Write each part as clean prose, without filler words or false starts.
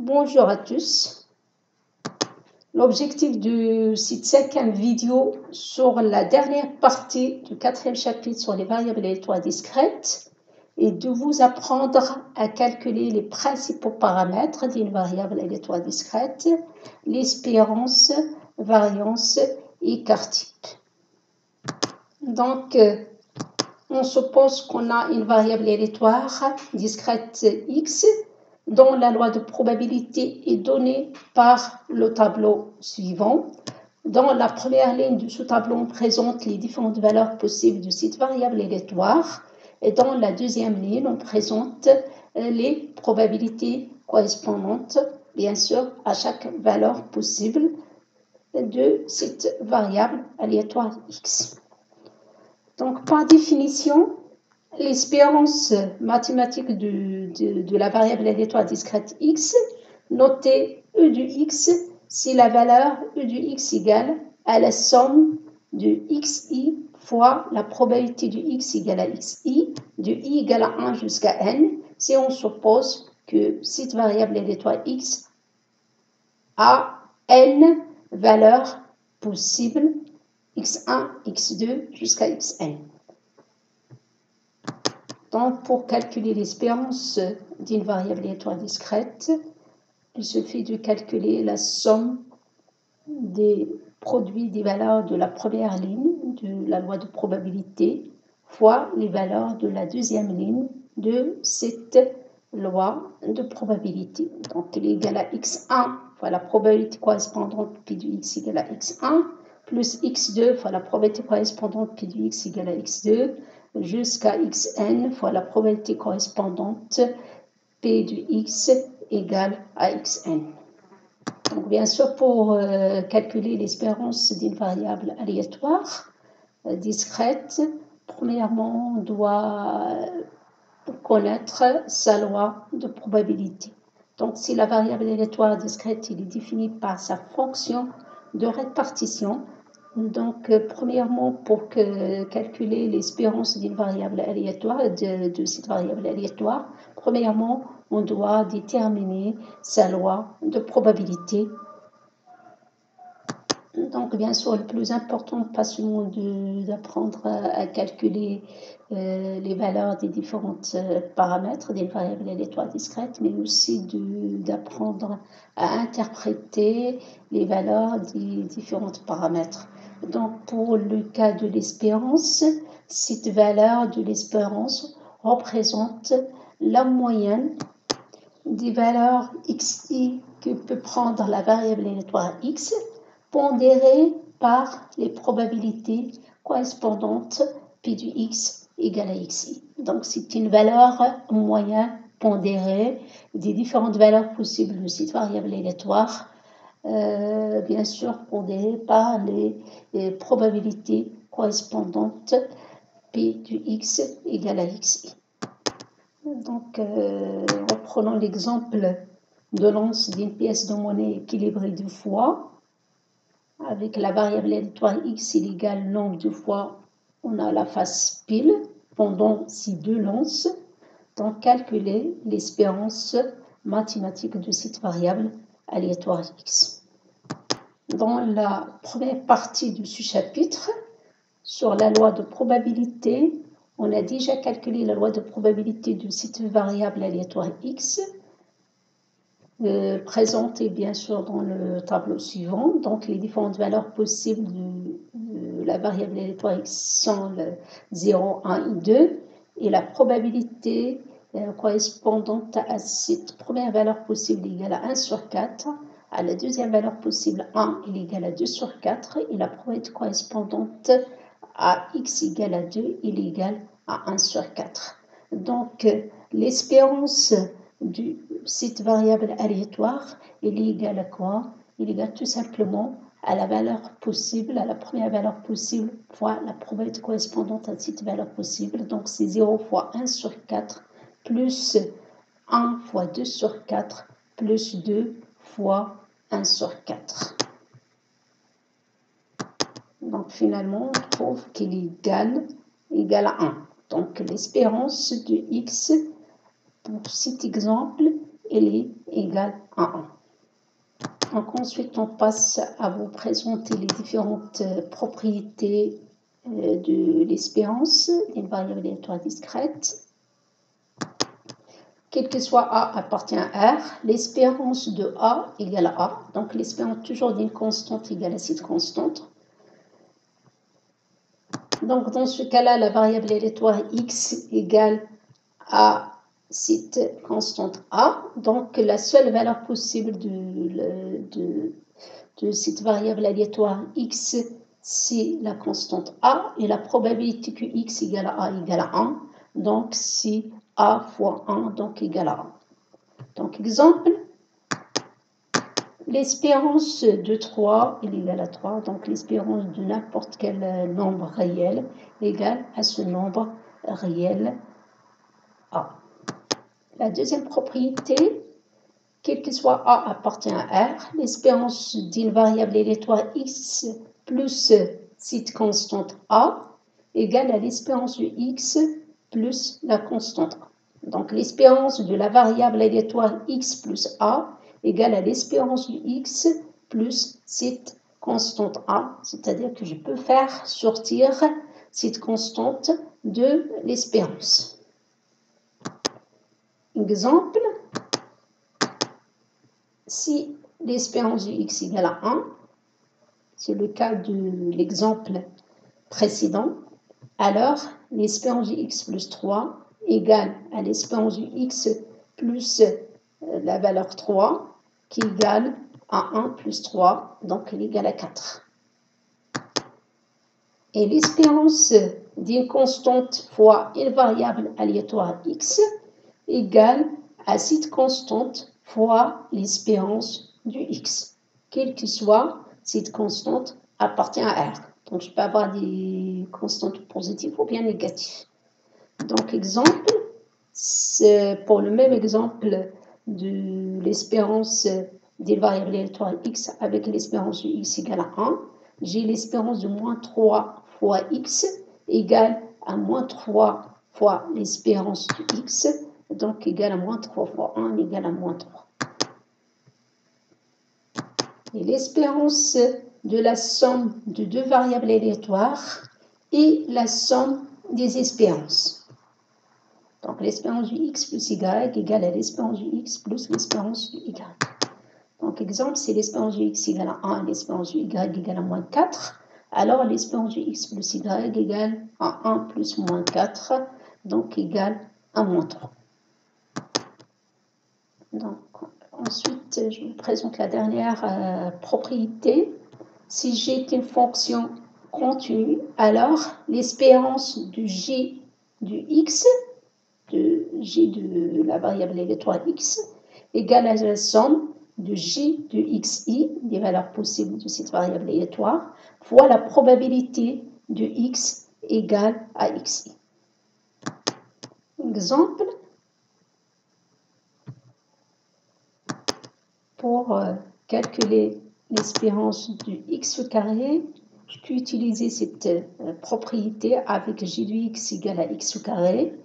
Bonjour à tous. L'objectif de cette 5e vidéo sur la dernière partie du 4e chapitre sur les variables aléatoires discrètes est de vous apprendre à calculer les principaux paramètres d'une variable aléatoire discrète, l'espérance, variance et écart-type. Donc, on suppose qu'on a une variable aléatoire discrète x dont la loi de probabilité est donnée par le tableau suivant. Dans la première ligne de ce tableau, on présente les différentes valeurs possibles de cette variable aléatoire. Et dans la deuxième ligne, on présente les probabilités correspondantes, bien sûr, à chaque valeur possible de cette variable aléatoire x. Donc, par définition, l'espérance mathématique de la variable aléatoire discrète x, notée e de x, c'est la valeur e de x égale à la somme de xi fois la probabilité de x égale à xi, de i égale à 1 jusqu'à n, si on suppose que cette variable aléatoire x a n valeurs possibles, x1, x2 jusqu'à xn. Donc, pour calculer l'espérance d'une variable aléatoire discrète, il suffit de calculer la somme des produits des valeurs de la première ligne de la loi de probabilité fois les valeurs de la deuxième ligne de cette loi de probabilité. Donc, il est égal à x1 fois la probabilité correspondante pi de x égale à x1 plus x2 fois la probabilité correspondante pi de x égale à x2 jusqu'à xn fois la probabilité correspondante p de x égale à xn. Donc, bien sûr, pour calculer l'espérance d'une variable aléatoire discrète, premièrement, on doit connaître sa loi de probabilité. Donc, si la variable aléatoire discrète est définie par sa fonction de répartition, donc, premièrement, pour calculer l'espérance d'une variable aléatoire, de cette variable aléatoire, premièrement, on doit déterminer sa loi de probabilité. Donc, bien sûr, le plus important, pas seulement d'apprendre à calculer les valeurs des différents paramètres des variables aléatoires discrètes, mais aussi d'apprendre à interpréter les valeurs des différents paramètres. Donc, pour le cas de l'espérance, cette valeur de l'espérance représente la moyenne des valeurs xi que peut prendre la variable aléatoire x, pondérée par les probabilités correspondantes pi de x égale à xi. Donc, c'est une valeur moyenne pondérée des différentes valeurs possibles de cette variable aléatoire, bien sûr pondérée par les probabilités correspondantes pi de x égale à xi. Donc, reprenons l'exemple de l'once d'une pièce de monnaie équilibrée deux fois. Avec la variable aléatoire x égale nombre de fois, on a la face pile pendant ces deux lances. Donc, calculer l'espérance mathématique de cette variable aléatoire x. Dans la première partie de ce chapitre, sur la loi de probabilité, on a déjà calculé la loi de probabilité de cette variable aléatoire x, présentée bien sûr dans le tableau suivant. Donc, les différentes valeurs possibles de la variable aléatoire x sont 0, 1 et 2. Et la probabilité correspondante à cette première valeur possible est égale à 1 sur 4. À la deuxième valeur possible, 1 est égal à 2 sur 4. Et la probabilité correspondante à x égale à 2 est égale à 1 sur 4. Donc, l'espérance de cette variable aléatoire, elle est égale à quoi? Elle est égale tout simplement à la valeur possible, à la première valeur possible fois la probabilité correspondante à cette valeur possible. Donc, c'est 0 fois 1 sur 4 plus 1 fois 2 sur 4 plus 2 fois 1 sur 4. Donc, finalement, on trouve qu'il est égal à 1. Donc, l'espérance de x, pour cet exemple, elle est égale à 1. Donc ensuite, on passe à vous présenter les différentes propriétés de l'espérance d'une variable aléatoire discrète. Quel que soit A appartient à R, l'espérance de A égale à A, donc l'espérance toujours d'une constante égale à cette constante. Donc dans ce cas-là, la variable aléatoire X égale à cette constante A, donc la seule valeur possible de cette variable aléatoire X, c'est la constante A, et la probabilité que X égale à A égale à 1, donc c'est A fois 1, donc égale à 1. Donc exemple, l'espérance de 3 est égale à 3, donc l'espérance de n'importe quel nombre réel égale à ce nombre réel A. La deuxième propriété, quel que soit A appartient à R, l'espérance d'une variable aléatoire X plus cette constante A égale à l'espérance de X plus la constante A. Donc l'espérance de la variable aléatoire X plus A égale à l'espérance de X plus cette constante A, c'est-à-dire que je peux faire sortir cette constante de l'espérance. Exemple, si l'espérance de X égale à 1, c'est le cas de l'exemple précédent, alors l'espérance de X plus 3 égale à l'espérance de X plus la valeur 3 qui égale à 1 plus 3, donc elle égale à 4. Et l'espérance d'une constante fois une variable aléatoire X égale à cette constante fois l'espérance du X. Quelle que soit cette constante appartient à R. Donc, je peux avoir des constantes positives ou bien négatives. Donc, exemple, pour le même exemple de l'espérance des variables aléatoires X avec l'espérance de X égale à 1, j'ai l'espérance de moins 3 fois X égale à moins 3 fois l'espérance de X, donc égale à moins 3 fois 1 égale à moins 3. Et l'espérance de la somme de deux variables aléatoires est la somme des espérances. Donc l'espérance du X plus Y égale à l'espérance du X plus l'espérance du Y. Donc exemple, si l'espérance du X égale à 1 et l'espérance du Y égale à moins 4, alors l'espérance du X plus Y égale à 1 plus moins 4, donc égale à moins 3. Donc, ensuite, je vous présente la dernière propriété. Si j'ai une fonction continue, alors l'espérance de J du X, de J de la variable aléatoire X, égale à la somme de J de XI, des valeurs possibles de cette variable aléatoire, fois la probabilité de X égale à XI. Exemple, pour calculer l'espérance du X au carré, je peux utiliser cette propriété avec J de X égale à X au carré.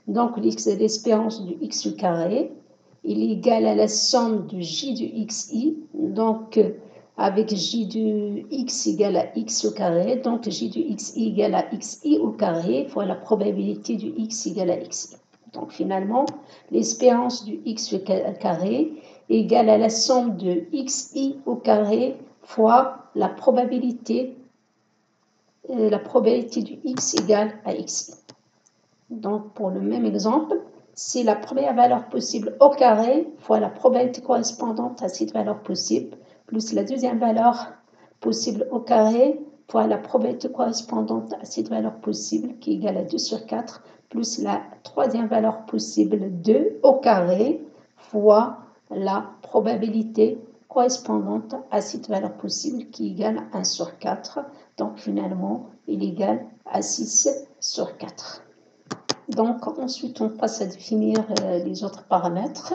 Donc l'espérance du X au carré, il est égal à la somme de J de XI, donc avec J de X égale à X au carré, donc J de XI égale à XI au carré, fois la probabilité du X égale à XI. Donc finalement, l'espérance du X au carré est égale à la somme de XI au carré fois la probabilité du X égale à XI. Donc, pour le même exemple, c'est la première valeur possible au carré fois la probabilité correspondante à cette valeur possible, plus la deuxième valeur possible au carré fois la probabilité correspondante à cette valeur possible, qui est égale à 2 sur 4, plus la troisième valeur possible 2 au carré fois la probabilité correspondante à cette valeur possible, qui est égale à 1 sur 4. Donc, finalement, il est égal à 6 sur 4. Donc, ensuite, on passe à définir les autres paramètres.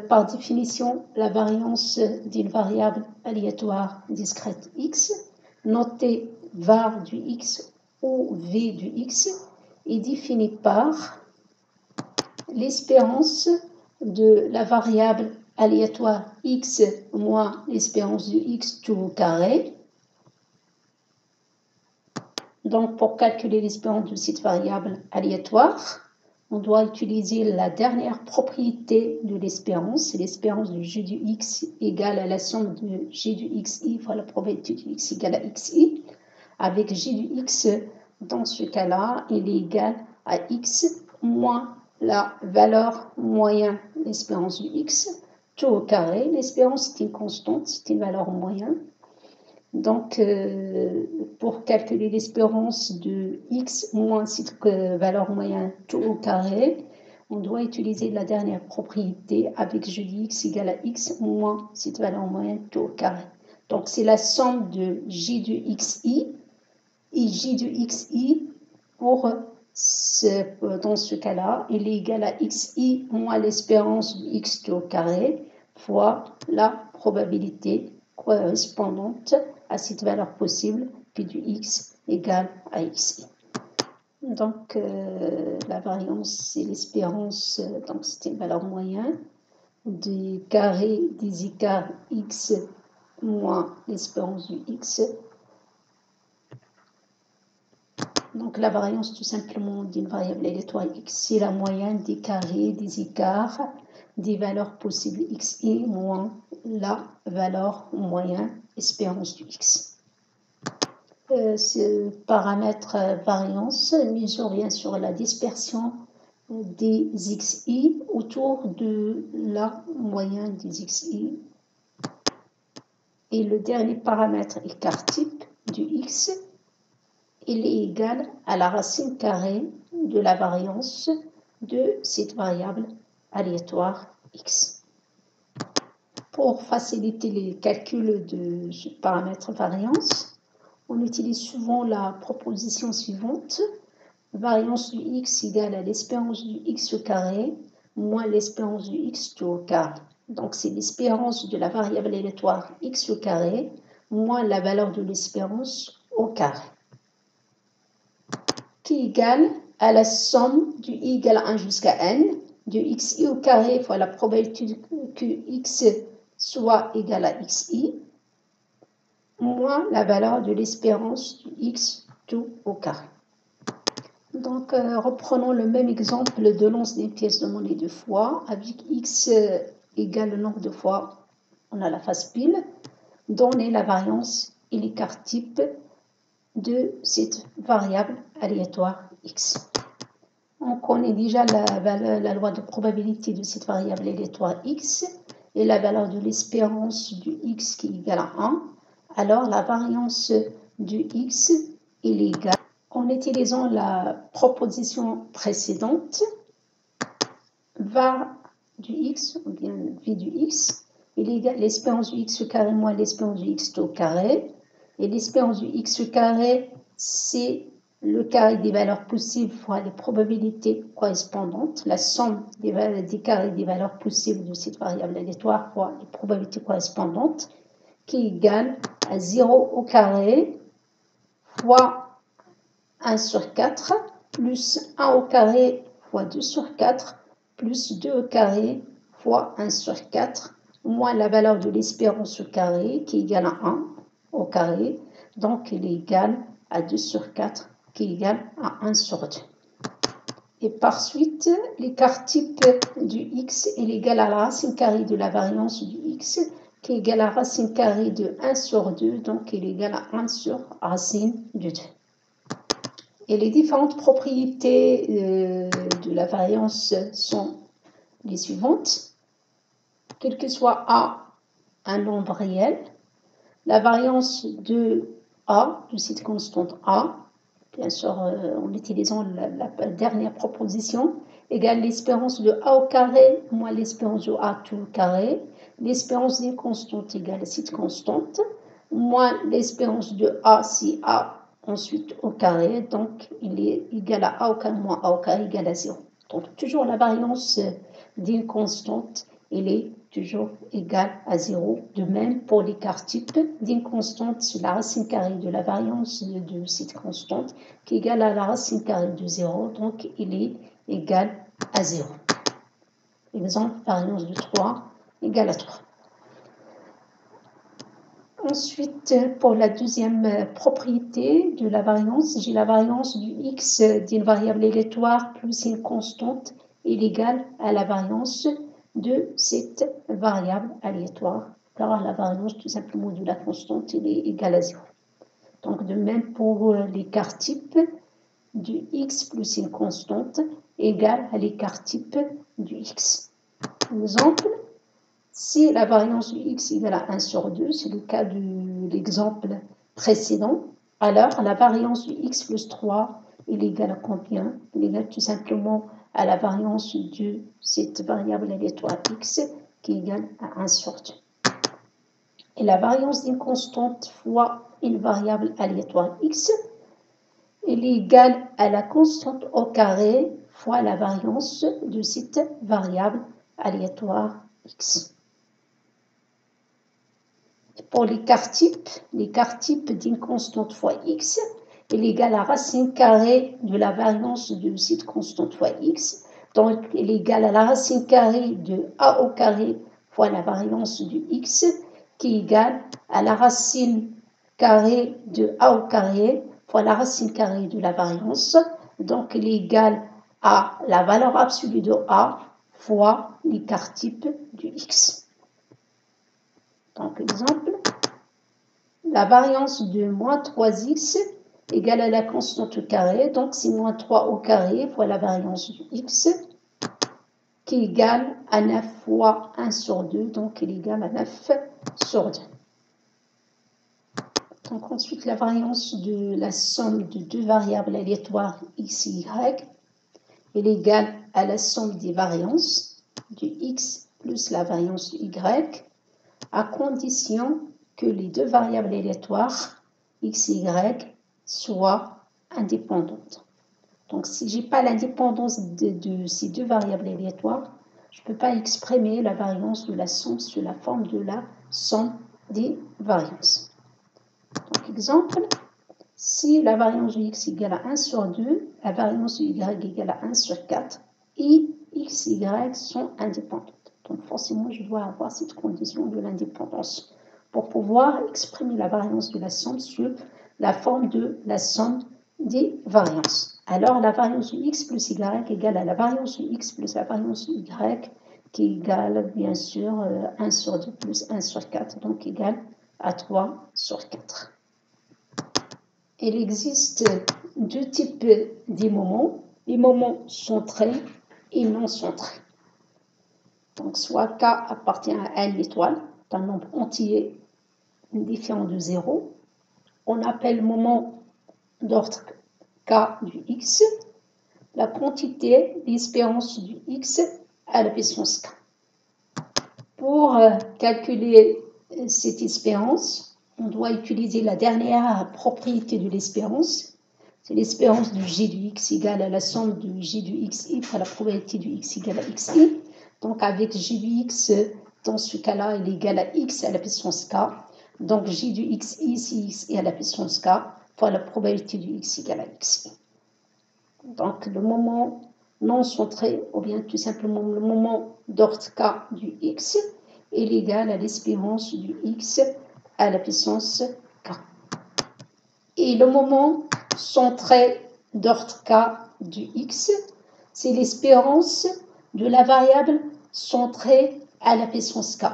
Par définition, la variance d'une variable aléatoire discrète x, notée var du x ou v du x, est définie par l'espérance de la variable aléatoire x moins l'espérance de x tout au carré. Donc, pour calculer l'espérance de cette variable aléatoire, on doit utiliser la dernière propriété de l'espérance. C'est l'espérance de g du x égale à la somme de g du xi fois la probabilité du x égale à xi. Avec g du x, dans ce cas-là, il est égal à x moins la valeur moyenne, l'espérance du x, tout au carré. L'espérance est une constante, c'est une valeur moyenne. Donc, pour calculer l'espérance de x moins cette valeur moyenne tout au carré, on doit utiliser la dernière propriété avec g du x égale à x moins cette valeur moyenne tout au carré. Donc, c'est la somme de g du xi et j du xi dans ce cas-là, il est égal à xi moins l'espérance du x tout au carré fois la probabilité correspondante à cette valeur possible, puis du x égale à xi. Donc, la variance, c'est l'espérance, donc c'est une valeur moyenne du carré des écarts x moins l'espérance du x. Donc, la variance, tout simplement, d'une variable aléatoire x, c'est la moyenne des carrés des écarts des valeurs possibles xi moins la valeur moyenne espérance du x. Ce paramètre variance mesure bien sûr la dispersion des xi autour de la moyenne des xi. Et le dernier paramètre écart type du x, il est égal à la racine carrée de la variance de cette variable aléatoire x. Pour faciliter les calculs de ce paramètre variance, on utilise souvent la proposition suivante. Variance du x égale à l'espérance du x au carré moins l'espérance du x tout au carré. Donc, c'est l'espérance de la variable aléatoire x au carré moins la valeur de l'espérance au carré, qui est égale à la somme du i égale à 1 jusqu'à n, de xi au carré fois la probabilité que x soit égal à xi, moins la valeur de l'espérance du x tout au carré. Donc, reprenons le même exemple de lance des pièces de monnaie deux fois. Avec x égale le nombre de fois, on a la face pile, donner la variance et l'écart type de cette variable aléatoire x. On connaît déjà la loi de probabilité de cette variable aléatoire x et la valeur de l'espérance du x qui est égale à 1. Alors, la variance du x est égale, en utilisant la proposition précédente, var du x, ou bien v du x, il est égal à l'espérance du x au carré moins l'espérance du x au carré. Et l'espérance du x au carré, c'est le carré des valeurs possibles fois les probabilités correspondantes, la somme des carrés des valeurs possibles de cette variable aléatoire fois les probabilités correspondantes, qui est égale à 0 au carré fois 1 sur 4 plus 1 au carré fois 2 sur 4 plus 2 au carré fois 1 sur 4 moins la valeur de l'espérance au carré qui est égale à 1 au carré. Donc, il est égal à 2 sur 4 qui est égal à 1 sur 2. Et par suite, l'écart type du x est égal à la racine carrée de la variance du x qui est égal à racine carrée de 1 sur 2. Donc, il est égal à 1 sur racine de 2. Et les différentes propriétés de la variance sont les suivantes. Quel que soit A un nombre réel, la variance de A, de cette constante A, bien sûr en utilisant la dernière proposition, égale l'espérance de A au carré moins l'espérance de A tout au carré, l'espérance d'une constante égale à cette constante, moins l'espérance de A si A ensuite au carré, donc il est égal à A au carré moins A au carré égale à 0. Donc toujours la variance d'une constante, elle est toujours égale à 0. De même pour l'écart type d'une constante, c'est la racine carrée de la variance de cette constante qui est égale à la racine carrée de 0, donc il est égal à 0. Exemple, variance de 3 égale à 3. Ensuite, pour la deuxième propriété de la variance, j'ai la variance du x d'une variable aléatoire plus une constante est égale à la variance de cette variable aléatoire, car la variance tout simplement de la constante est égale à 0. Donc de même pour l'écart type du x plus une constante égale à l'écart type du x. Exemple, si la variance du x égale à 1 sur 2, c'est le cas de l'exemple précédent, alors la variance du x plus 3 est égale à combien? Elle est égale tout simplement à la variance de cette variable aléatoire x qui est égale à 1 sur 2. Et la variance d'une constante fois une variable aléatoire x, elle est égale à la constante au carré fois la variance de cette variable aléatoire x. Pour l'écart type d'une constante fois x est égal à la racine carrée de la variance de cette constante fois x. Donc, elle est égale à la racine carrée de a au carré fois la variance de x, qui est égale à la racine carrée de a au carré fois la racine carrée de la variance. Donc, elle est égale à la valeur absolue de a fois l'écart type du x. Donc, exemple, la variance de moins 3x égale à la constante au carré, donc c'est moins 3 au carré fois la variance de x, qui est égale à 9 fois 1 sur 2, donc elle est égale à 9 sur 2. Donc ensuite, la variance de la somme de deux variables aléatoires x et y est égale à la somme des variances du x plus la variance de y, à condition que les deux variables aléatoires, x et y, soient indépendantes. Donc, si je n'ai pas l'indépendance de ces deux variables aléatoires, je ne peux pas exprimer la variance de la somme sous la forme de la somme des variances. Donc, exemple, si la variance de x égale à 1 sur 2, la variance de y égale à 1 sur 4, et x et y sont indépendantes. Donc forcément, je dois avoir cette condition de l'indépendance pour pouvoir exprimer la variance de la somme sous la forme de la somme des variances. Alors, la variance de x plus y égale à la variance de x plus la variance de y, qui est égale, bien sûr, 1 sur 2 plus 1 sur 4, donc égale à 3 sur 4. Il existe deux types de moments, les moments centrés et non centrés. Donc, soit K appartient à une étoile, d'un nombre entier différent de 0. On appelle moment d'ordre K du X la quantité d'espérance du X à la puissance K. Pour calculer cette espérance, on doit utiliser la dernière propriété de l'espérance. C'est l'espérance de g du x égale à la somme de g du xi fois la probabilité du x égale à xi. Donc avec g du x, dans ce cas-là, il est égal à x à la puissance k. Donc g du xi, si x est à la puissance k, fois la probabilité du x égale à xi. Donc le moment non centré, ou bien tout simplement le moment d'ordre k du x, est égal à l'espérance du x à la puissance k. Et le moment centré d'ordre k du x, c'est l'espérance de la variable centrée à la puissance k.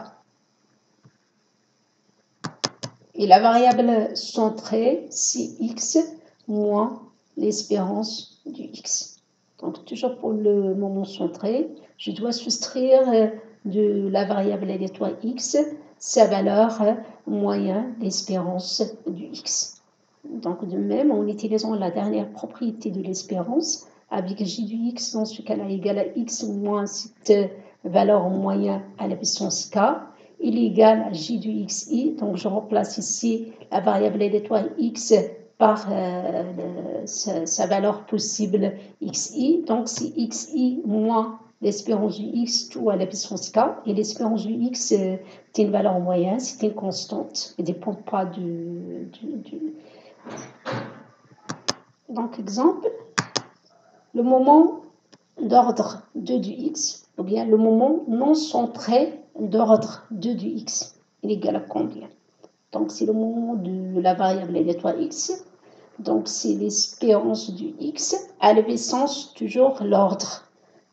Et la variable centrée, c'est x moins l'espérance du x. Donc, toujours pour le moment centré, je dois soustraire de la variable aléatoire x sa valeur moyenne l'espérance du x. Donc, de même, en utilisant la dernière propriété de l'espérance, avec j du x, dans ce cas-là, égal à x moins cette valeur moyenne à la puissance k, il est égal à j du xi. Donc, je remplace ici la variable aléatoire x par sa valeur possible xi. Donc, c'est xi moins l'espérance du x tout à la puissance k. Et l'espérance du x est une valeur moyenne, c'est une constante. Elle ne dépend pas du. Donc, exemple, le moment d'ordre 2 du x ou bien le moment non centré d'ordre 2 du x, il est égal à combien? Donc, c'est le moment de la variable aléatoire x. Donc, c'est l'espérance du x à la puissance toujours l'ordre.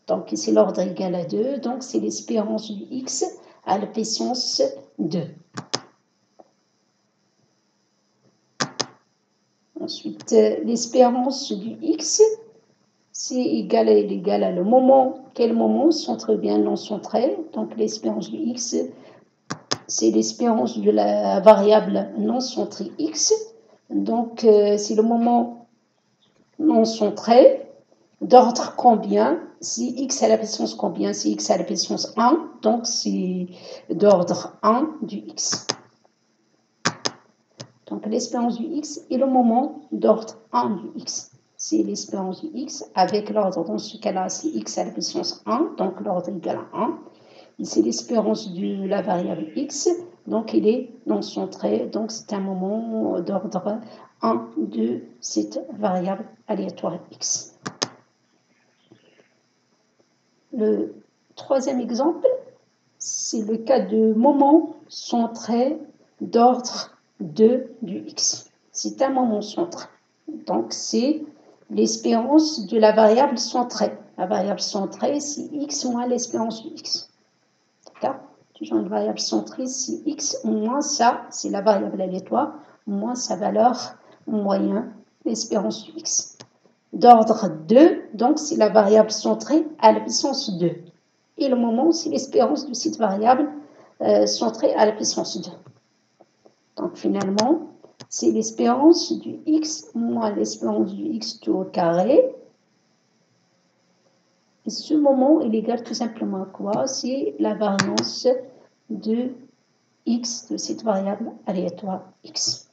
Donc, ici, l'ordre est égal à 2. Donc, c'est l'espérance du x à la puissance 2. Ensuite, l'espérance du x, c'est égal à le moment. Quel moment? Centré ou bien non centré. Donc, l'espérance du x, c'est l'espérance de la variable non centrée x. Donc, c'est le moment non centré d'ordre combien? Si x à la puissance combien? Si x à la puissance 1, donc c'est d'ordre 1 du x. Donc, l'espérance du x est le moment d'ordre 1 du x. C'est l'espérance du x avec l'ordre, dans ce cas-là, c'est x à la puissance 1, donc l'ordre est égal à 1. C'est l'espérance de la variable x, donc il est non centré, donc c'est un moment d'ordre 1 de cette variable aléatoire x. Le troisième exemple, c'est le cas de moment centré d'ordre 2 du x. C'est un moment centré. Donc, c'est l'espérance de la variable centrée. La variable centrée, c'est x moins l'espérance de x. D'accord? Toujours une variable centrée, c'est x moins ça, c'est la variable aléatoire, moins sa valeur moyenne, l'espérance de x. D'ordre 2, donc c'est la variable centrée à la puissance 2. Et le moment, c'est l'espérance de cette variable centrée à la puissance 2. Donc finalement, c'est l'espérance du x moins l'espérance du x tout au carré. Et ce moment, il est égal tout simplement à quoi? C'est la variance de x de cette variable aléatoire x.